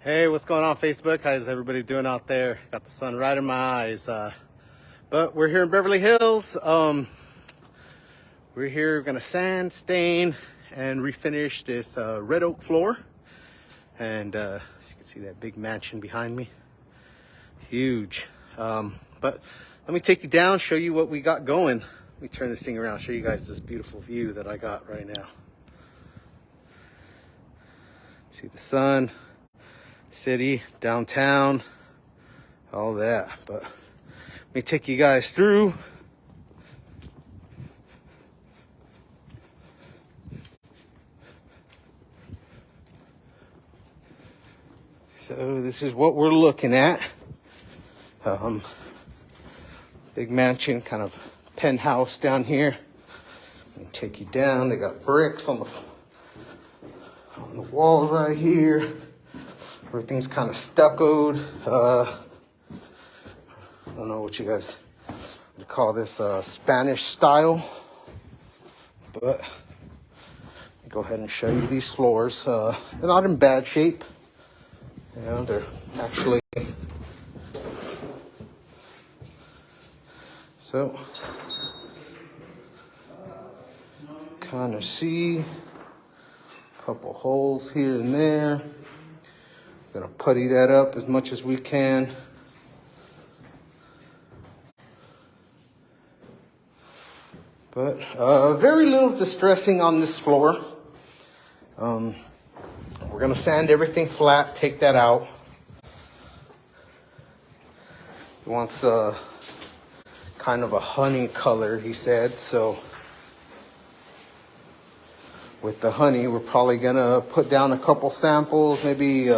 Hey, what's going on Facebook? How's everybody doing out there? Got the sun right in my eyes. But we're here in Beverly Hills. We're here gonna sand, stain, and refinish this red oak floor. And as you can see that big mansion behind me. Huge. But let me take you down, show you what we got going. Let me turn this thing around, show you guys this beautiful view that I got right now. See the sun, city, downtown, all that. But let me take you guys through. So this is what we're looking at. Big mansion, kind of penthouse down here. Let me take you down. They got bricks on the walls right here. Everything's kind of stuccoed. I don't know what you guys would call this, Spanish style. But let me go ahead and show you these floors. They're not in bad shape. You know, they're actually, so kind of see a couple holes here and there. Gonna putty that up as much as we can. But very little distressing on this floor. We're gonna sand everything flat, take that out. He wants kind of a honey color, he said. So with the honey, we're probably gonna put down a couple samples, maybe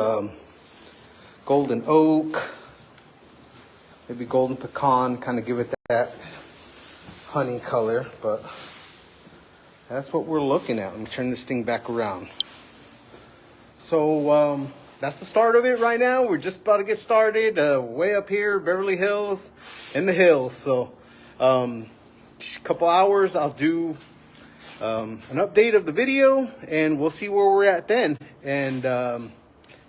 golden oak, maybe golden pecan, kind of give it that honey color. But that's what we're looking at. Let me turn this thing back around. So that's the start of it right now. We're just about to get started way up here, Beverly Hills, in the hills. So a couple hours, I'll do an update of the video, and we'll see where we're at then. And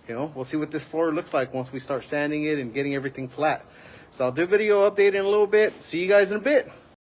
you know, we'll see what this floor looks like once we start sanding it and getting everything flat. So I'll do a video update in a little bit. See you guys in a bit.